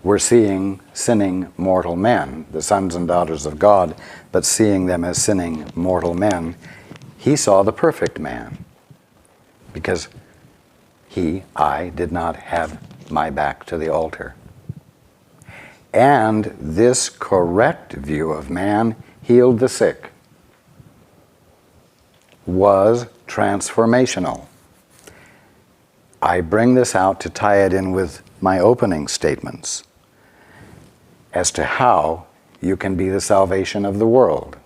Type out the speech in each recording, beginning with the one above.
were seeing sinning mortal men, the sons and daughters of God, but seeing them as sinning mortal men, he saw the perfect man. Because I did not have my back to the altar. And this correct view of man healed the sick, was transformational. I bring this out to tie it in with my opening statements as to how you can be the salvation of the world.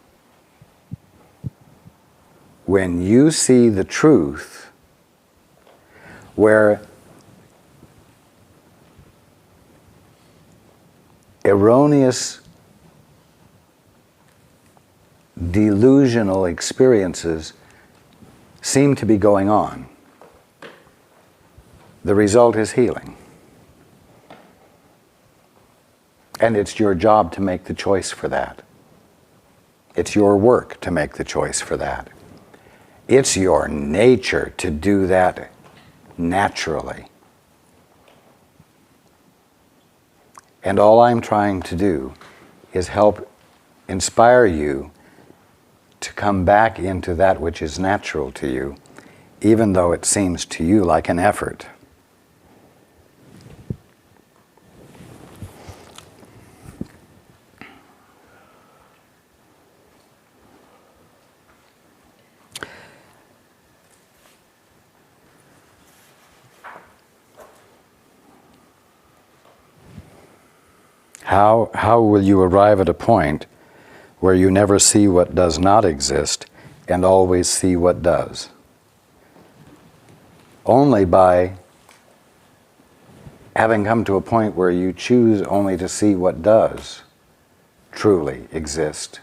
When you see the truth, where erroneous, delusional experiences seem to be going on, the result is healing. And it's your job to make the choice for that. It's your work to make the choice for that. It's your nature to do that naturally. And all I'm trying to do is help inspire you to come back into that which is natural to you, even though it seems to you like an effort. How will you arrive at a point where you never see what does not exist and always see what does? Only by having come to a point where you choose only to see what does truly exist,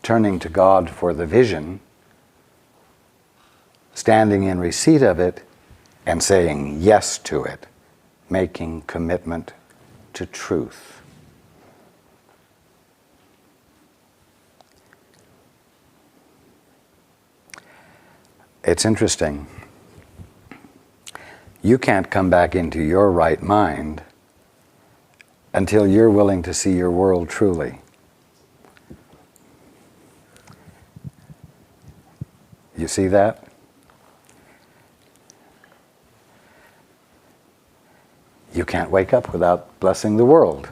turning to God for the vision, standing in receipt of it, and saying yes to it, making commitment to truth. It's interesting. You can't come back into your right mind until you're willing to see your world truly. You see that? You can't wake up without blessing the world.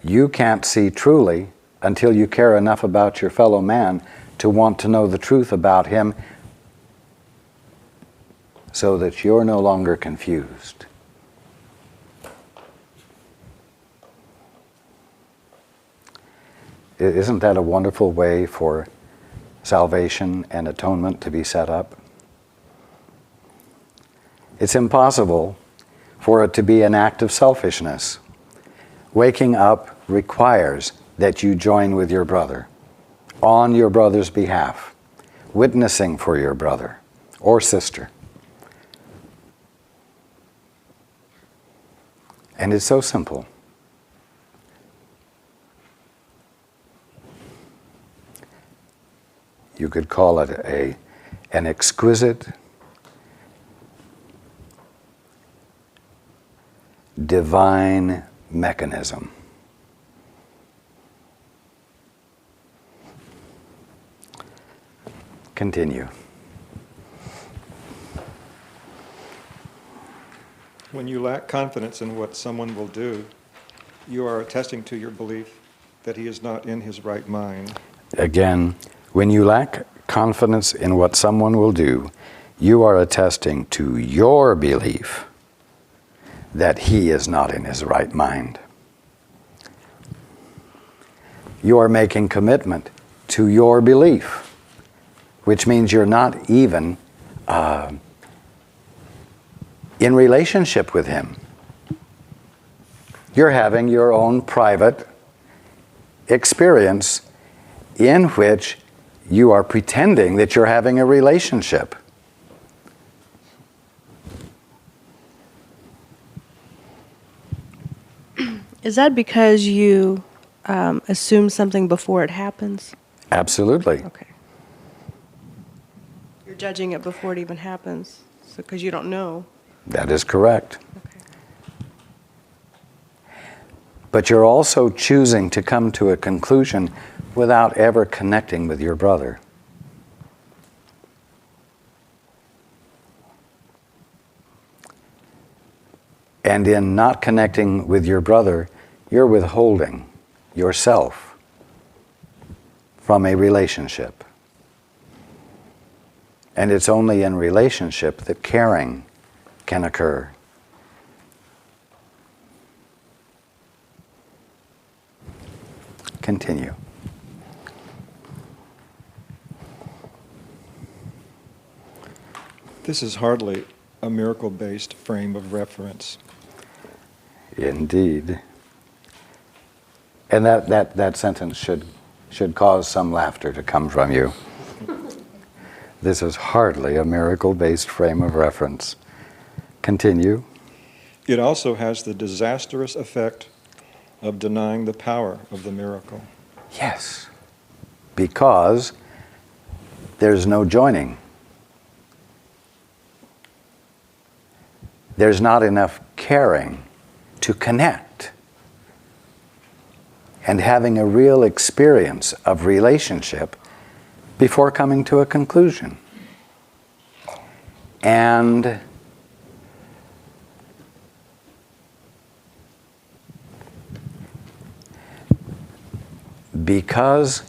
You can't see truly until you care enough about your fellow man to want to know the truth about him so that you're no longer confused. Isn't that a wonderful way for salvation and atonement to be set up? It's impossible for it to be an act of selfishness. Waking up requires that you join with your brother on your brother's behalf, witnessing for your brother or sister. And it's so simple. You could call it an exquisite, divine mechanism. Continue. When you lack confidence in what someone will do, you are attesting to your belief that he is not in his right mind. Again, when you lack confidence in what someone will do, you are attesting to your belief that he is not in his right mind. You are making commitment to your belief, which means you're not even in relationship with him. You're having your own private experience in which you are pretending that you're having a relationship. Is that because you assume something before it happens? Absolutely. Okay. You're judging it before it even happens. So, because you don't know. That is correct. Okay. But you're also choosing to come to a conclusion without ever connecting with your brother. And in not connecting with your brother, you're withholding yourself from a relationship. And it's only in relationship that caring can occur. Continue. This is hardly a miracle-based frame of reference. Indeed. And that sentence should cause some laughter to come from you. This is hardly a miracle-based frame of reference. Continue. It also has the disastrous effect of denying the power of the miracle. Yes. Because there's no joining. There's not enough caring to connect and having a real experience of relationship before coming to a conclusion. And because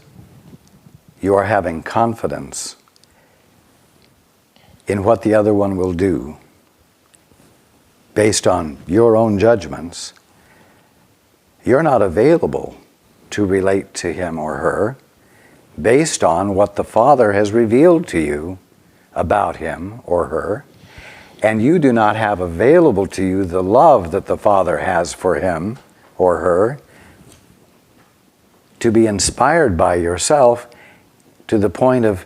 you are having confidence in what the other one will do based on your own judgments, you're not available to relate to him or her based on what the Father has revealed to you about him or her, and you do not have available to you the love that the Father has for him or her to be inspired by yourself to the point of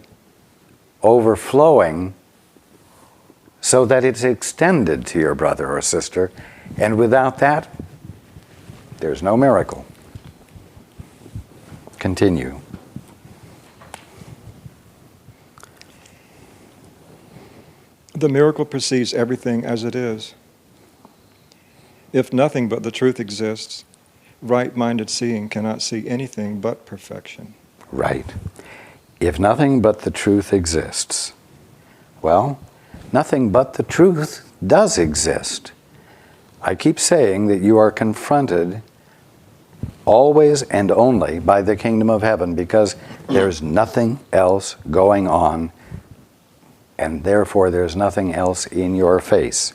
overflowing so that it's extended to your brother or sister, and without that, there's no miracle. Continue. The miracle perceives everything as it is. If nothing but the truth exists, right-minded seeing cannot see anything but perfection. Right. If nothing but the truth exists, well, nothing but the truth does exist. I keep saying that you are confronted always and only by the kingdom of heaven because there's nothing else going on, and therefore there's nothing else in your face.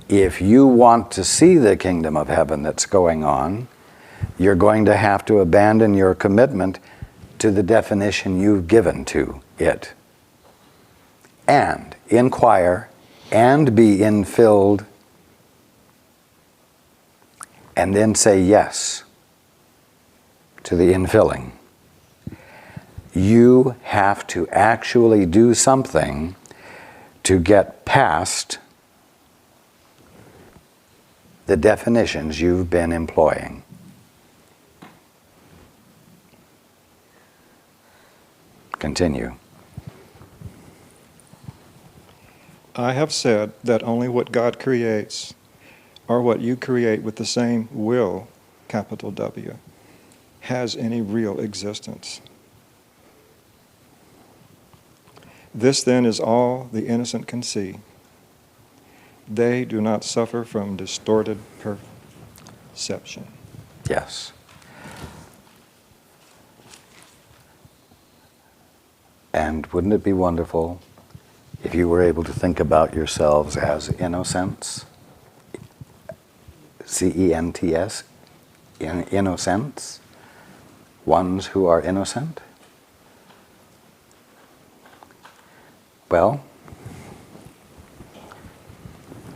If you want to see the kingdom of heaven that's going on, you're going to have to abandon your commitment to the definition you've given to it, and inquire and be infilled, and then say yes to the infilling. You have to actually do something to get past the definitions you've been employing. Continue. I have said that only what God creates, or what you create with the same will, capital W, has any real existence. This then is all the innocent can see. They do not suffer from distorted perception. Yes. And wouldn't it be wonderful if you were able to think about yourselves as innocents? C-E-N-T-S, innocents, ones who are innocent? Well,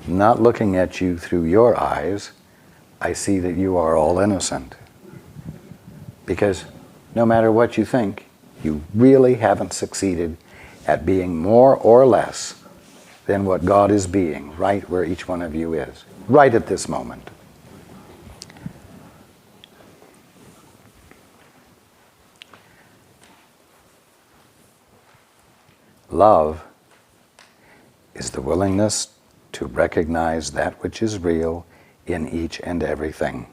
not looking at you through your eyes, I see that you are all innocent. Because no matter what you think, you really haven't succeeded at being more or less than what God is being, right where each one of you is, right at this moment. Love is the willingness to recognize that which is real in each and everything,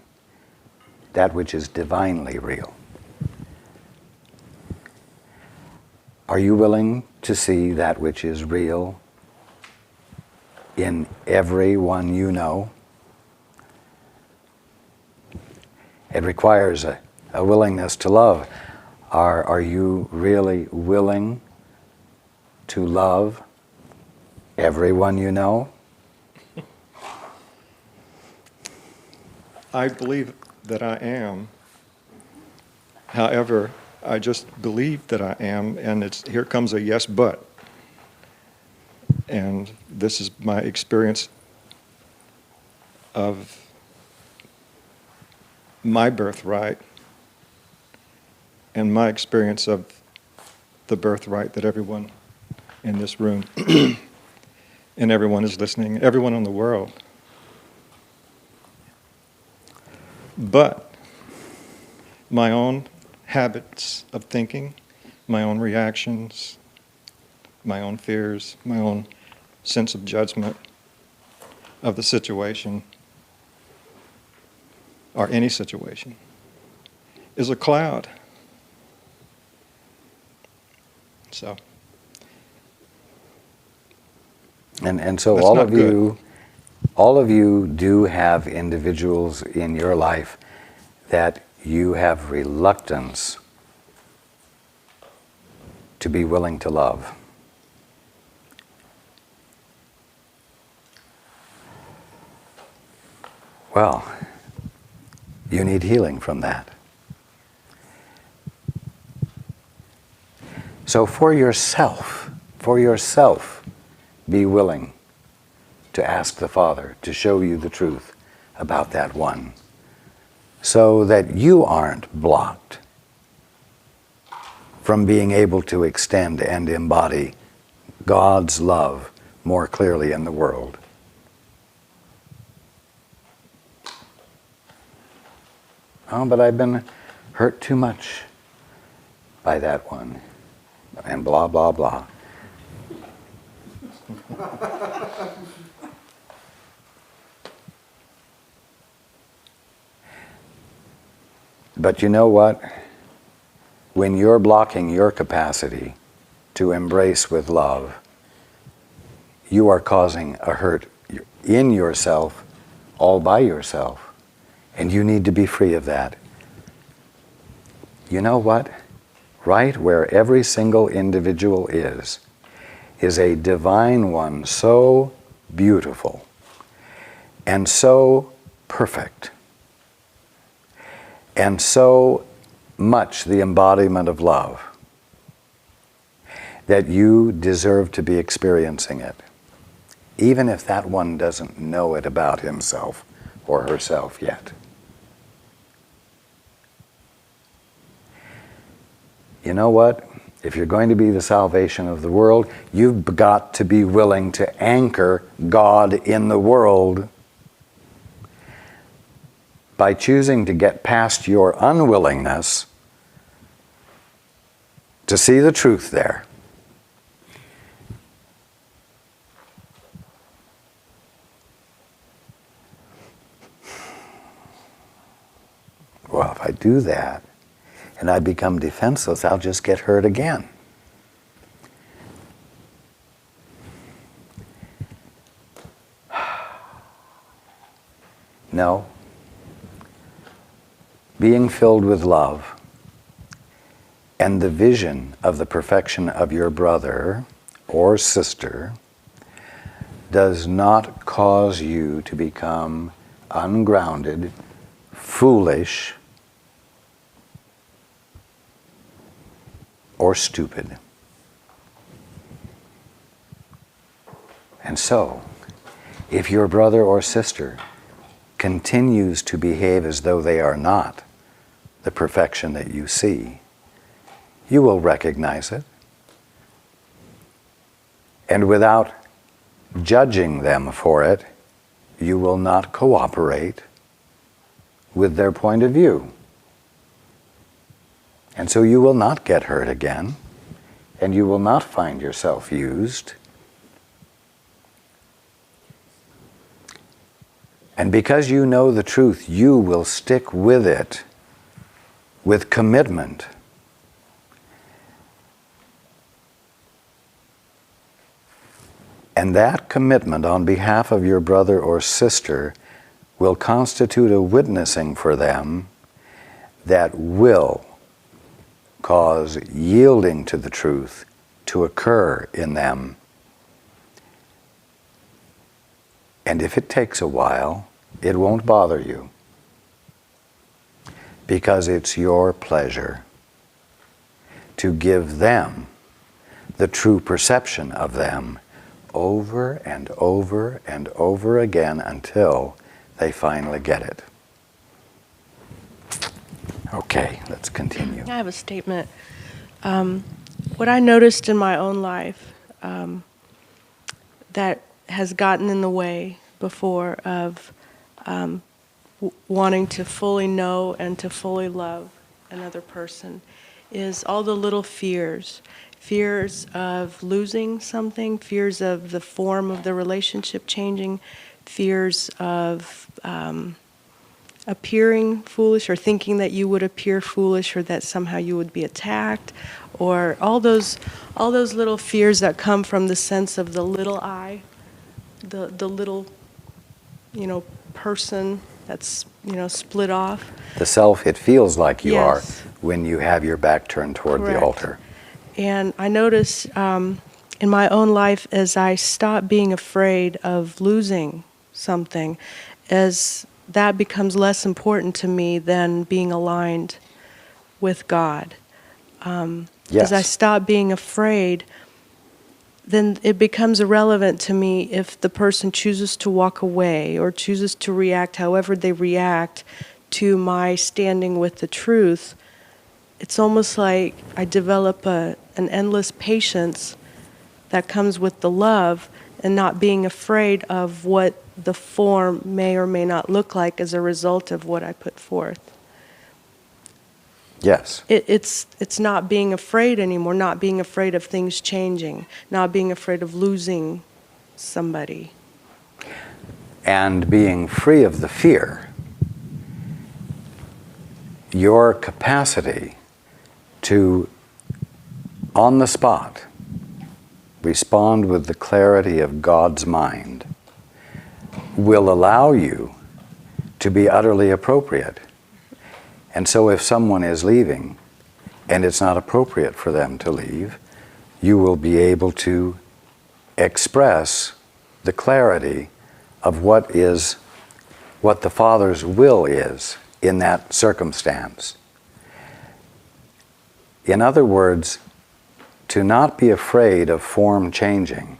that which is divinely real. Are you willing to see that which is real in everyone you know? It requires a willingness to love. Are you really willing to love everyone you know? I believe that I am. However, I just believe that I am, and here comes a yes, but. And this is my experience of my birthright and my experience of the birthright that everyone in this room and everyone is listening, everyone in the world. But my own habits of thinking, my own reactions, my own fears, my own sense of judgment of the situation, or any situation, is a cloud. So. And so That's all not of good. you, all of you do have individuals in your life that you have reluctance to be willing to love. Well, you need healing from that. So for yourself, be willing to ask the Father to show you the truth about that one, so that you aren't blocked from being able to extend and embody God's love more clearly in the world. Oh, but I've been hurt too much by that one, and blah, blah, blah. But you know what? When you're blocking your capacity to embrace with love, you are causing a hurt in yourself, all by yourself. And you need to be free of that. You know what? Right where every single individual is a divine one, so beautiful and so perfect and so much the embodiment of love that you deserve to be experiencing it, even if that one doesn't know it about himself or herself yet. You know what? If you're going to be the salvation of the world, you've got to be willing to anchor God in the world by choosing to get past your unwillingness to see the truth there. Well, if I do that, and I become defenseless, I'll just get hurt again. No. Being filled with love and the vision of the perfection of your brother or sister does not cause you to become ungrounded, foolish, or stupid. And so, if your brother or sister continues to behave as though they are not the perfection that you see, you will recognize it. And without judging them for it, you will not cooperate with their point of view. And so you will not get hurt again, and you will not find yourself used. And because you know the truth, you will stick with it with commitment. And that commitment on behalf of your brother or sister will constitute a witnessing for them that will cause yielding to the truth to occur in them. And if it takes a while, it won't bother you, because it's your pleasure to give them the true perception of them over and over and over again until they finally get it. Okay, let's continue. I have a statement. What I noticed in my own life that has gotten in the way before of wanting to fully know and to fully love another person is all the little fears. Fears of losing something, fears of the form of the relationship changing, fears of appearing foolish or thinking that you would appear foolish or that somehow you would be attacked, or all those little fears that come from the sense of the little I, the little, person that's, split off. The self it feels like you Yes. are when you have your back turned toward Correct. the altar. And I notice in my own life, as I stop being afraid of losing something, as that becomes less important to me than being aligned with God. As I stop being afraid, then it becomes irrelevant to me if the person chooses to walk away or chooses to react however they react to my standing with the truth. It's almost like I develop an endless patience that comes with the love and not being afraid of what the form may or may not look like as a result of what I put forth. Yes. It's not being afraid anymore, not being afraid of things changing, not being afraid of losing somebody. And being free of the fear, your capacity to, on the spot, respond with the clarity of God's mind will allow you to be utterly appropriate. And so if someone is leaving and it's not appropriate for them to leave, you will be able to express the clarity of what the Father's will is in that circumstance. In other words, to not be afraid of form changing,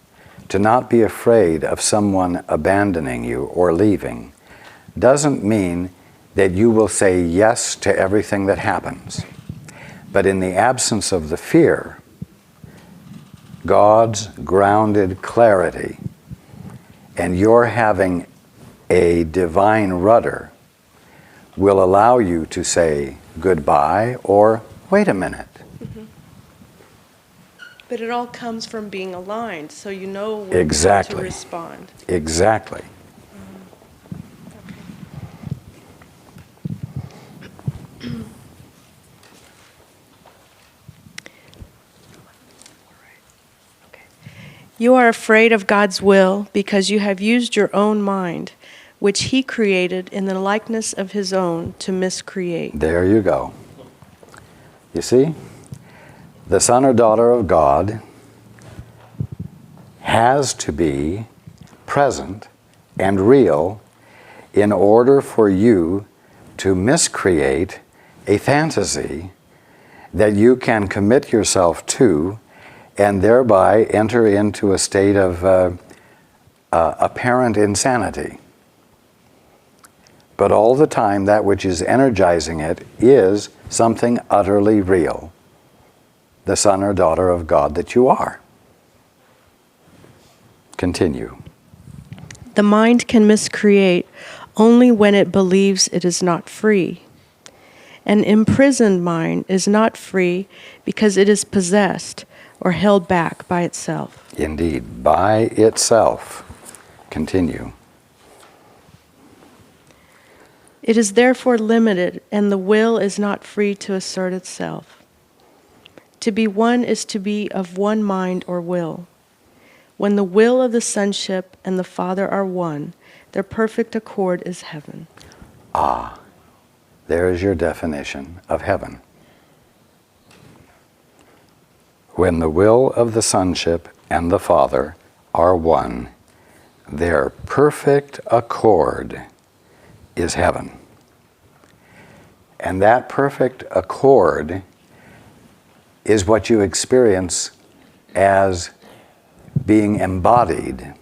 to not be afraid of someone abandoning you or leaving, doesn't mean that you will say yes to everything that happens. But in the absence of the fear, God's grounded clarity, and your having a divine rudder, will allow you to say goodbye or wait a minute. Mm-hmm. But it all comes from being aligned, so you know when Exactly. to respond. Exactly. You are afraid of God's will because you have used your own mind, which He created in the likeness of His own, to miscreate. There you go. You see, the son or daughter of God has to be present and real in order for you to miscreate a fantasy that you can commit yourself to and thereby enter into a state of apparent insanity. But all the time, that which is energizing it is something utterly real, the son or daughter of God that you are. Continue. The mind can miscreate only when it believes it is not free. An imprisoned mind is not free because it is possessed or held back by itself. Indeed, by itself. Continue. It is therefore limited, and the will is not free to assert itself. To be one is to be of one mind or will. When the will of the sonship and the Father are one, their perfect accord is heaven. Ah, there is your definition of heaven. When the will of the sonship and the Father are one, their perfect accord is heaven. And that perfect accord is what you experience as being embodied.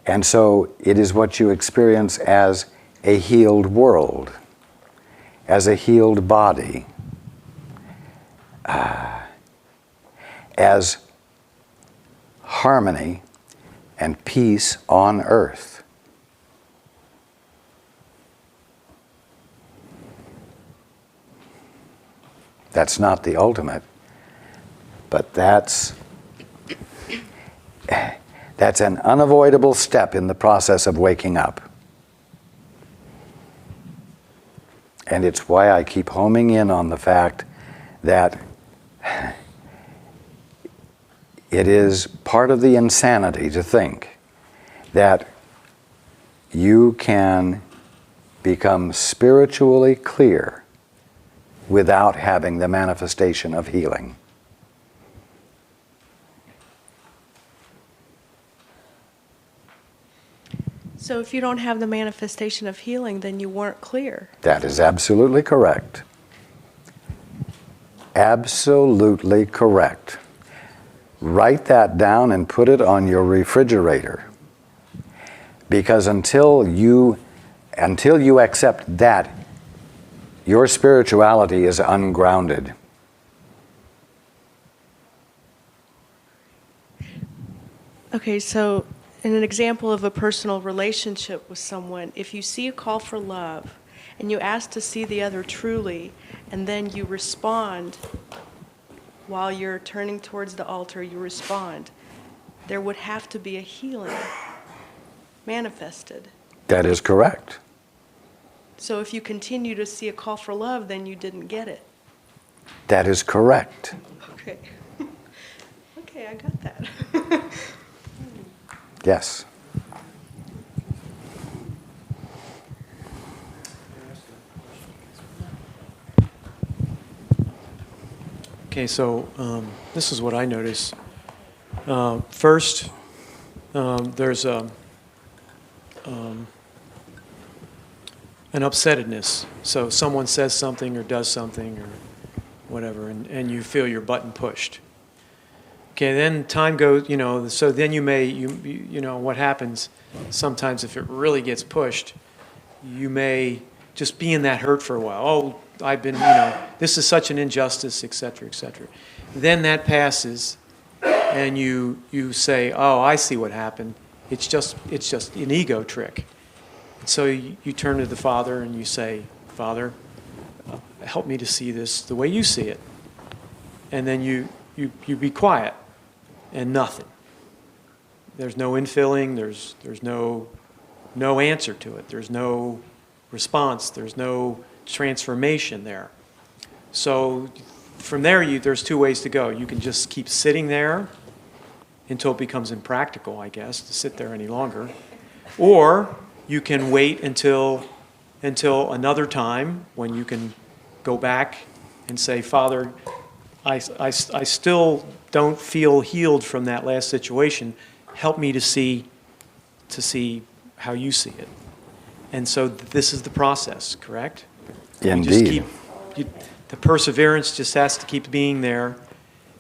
And so it is what you experience as a healed world, as a healed body, as harmony and peace on earth. That's not the ultimate, but that's an unavoidable step in the process of waking up. And it's why I keep homing in on the fact that it is part of the insanity to think that you can become spiritually clear without having the manifestation of healing. So if you don't have the manifestation of healing, then you weren't clear. That is absolutely correct. Absolutely correct. Write that down and put it on your refrigerator. Because until you accept that, your spirituality is ungrounded. Okay, so in an example of a personal relationship with someone, if you see a call for love and you ask to see the other truly, and then you respond while you're turning towards the altar, you respond, there would have to be a healing manifested. That is correct. So if you continue to see a call for love, then you didn't get it. That is correct. Okay. Okay, I got that. Yes. Okay, so this is what I notice. First, there's an upsettedness. So someone says something or does something or whatever, and you feel your button pushed. Okay, then time goes, so then you may, what happens sometimes if it really gets pushed, you may just be in that hurt for a while. Oh, I've been, this is such an injustice, et cetera, et cetera. Then that passes, and you say, oh, I see what happened. It's just an ego trick. So you turn to the Father and you say, Father, help me to see this the way you see it. And then you be quiet and nothing. There's no infilling, there's no answer to it. There's no response, there's no transformation there. So from there, there's two ways to go. You can just keep sitting there until it becomes impractical, I guess, to sit there any longer. Or you can wait until another time when you can go back and say, Father, I still don't feel healed from that last situation. Help me to see how you see it. And so this is the process, correct? Indeed. The perseverance just has to keep being there,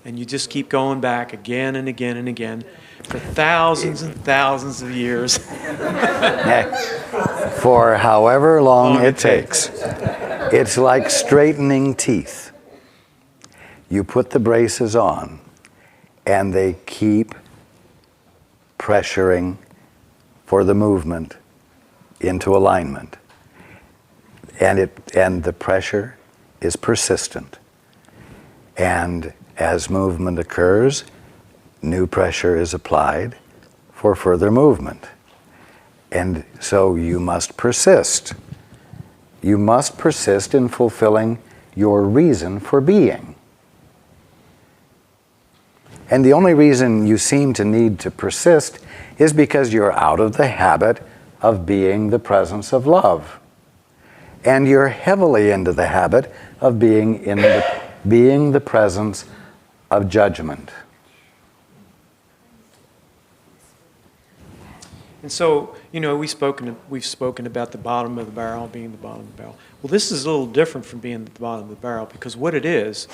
and you just keep going back again and again and again for thousands and thousands of years. For however long it takes. It's like straightening teeth. You put the braces on, and they keep pressuring for the movement into alignment. And the pressure is persistent. And as movement occurs, new pressure is applied for further movement. And so you must persist you must persist in fulfilling your reason for being. And the only reason you seem to need to persist is because you're out of the habit of being the presence of love. And you're heavily into the habit of being the presence of judgment. And so, we've spoken about the bottom of the barrel being the bottom of the barrel. Well, this is a little different from being at the bottom of the barrel, because what it is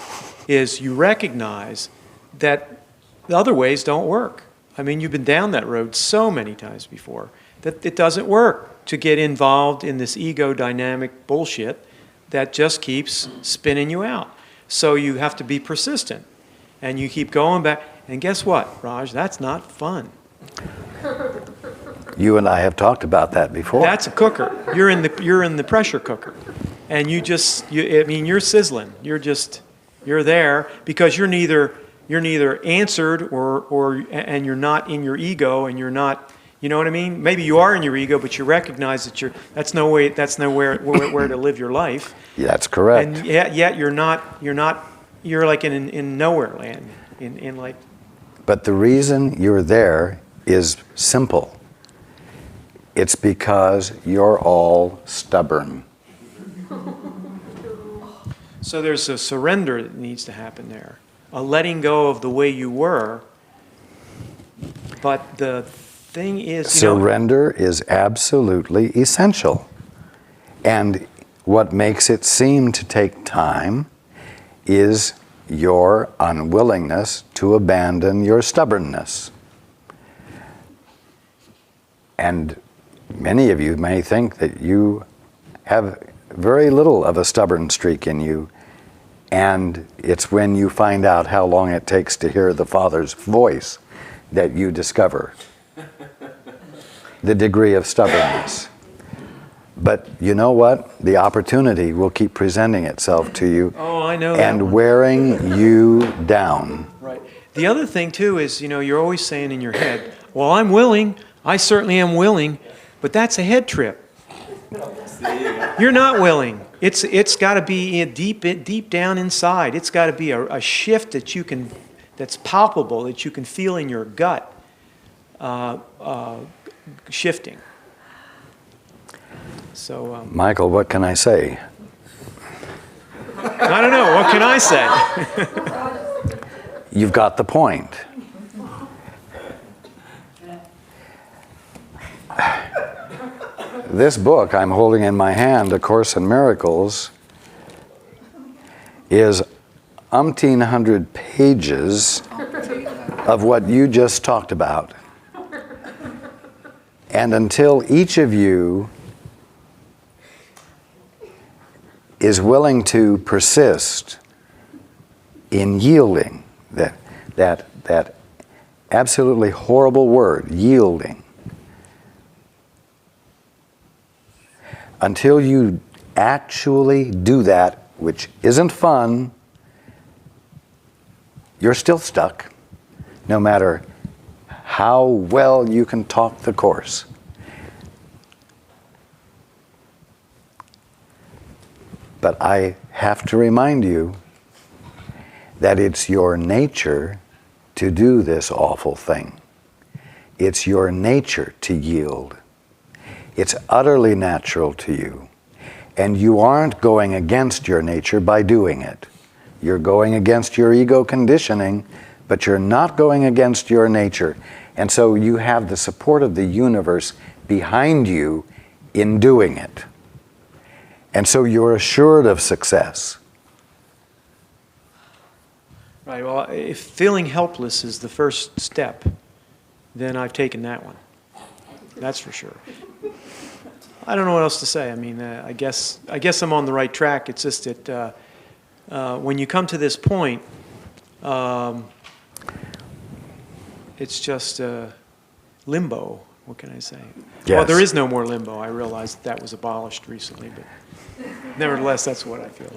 you recognize that the other ways don't work. I mean, you've been down that road so many times before that it doesn't work to get involved in this ego dynamic bullshit that just keeps spinning you out. So you have to be persistent, and you keep going back. And guess what, Raj? That's not fun. You and I have talked about that before. That's a cooker. You're in the pressure cooker, and you're sizzling. You're there because you're neither answered and you're not in your ego, and you're not. You know what I mean? Maybe you are in your ego, but you recognize that that's nowhere to live your life. Yeah, that's correct. And yet you're not. You're like in nowhere land. In like. But the reason you're there is simple. It's because you're all stubborn. So there's a surrender that needs to happen there, a letting go of the way you were. But the thing is, surrender is absolutely essential. And what makes it seem to take time is your unwillingness to abandon your stubbornness. And many of you may think that you have very little of a stubborn streak in you, and it's when you find out how long it takes to hear the Father's voice that you discover the degree of stubbornness. But you know what? The opportunity will keep presenting itself to you. Oh, I know. And wearing you down. Right. The other thing too is, you're always saying in your head, "Well, I'm willing. I certainly am willing," but that's a head trip. You're not willing. It's got to be deep down inside. It's got to be a shift that's palpable, that you can feel in your gut, shifting. So, Michael, what can I say? I don't know. What can I say? You've got the point. This book I'm holding in my hand, A Course in Miracles, is umpteen hundred pages of what you just talked about. And until each of you is willing to persist in yielding, that absolutely horrible word, yielding, until you actually do that, which isn't fun, you're still stuck, no matter how well you can talk the Course. But I have to remind you that it's your nature to do this awful thing. It's your nature to yield. It's utterly natural to you. And you aren't going against your nature by doing it. You're going against your ego conditioning, but you're not going against your nature. And so you have the support of the universe behind you in doing it. And so you're assured of success. Right. Well, if feeling helpless is the first step, then I've taken that one. That's for sure. I don't know what else to say. I mean, I guess I'm on the right track. It's just that when you come to this point, it's just limbo. What can I say? Yes. Well, there is no more limbo. I realized that was abolished recently, but nevertheless, that's what I feel.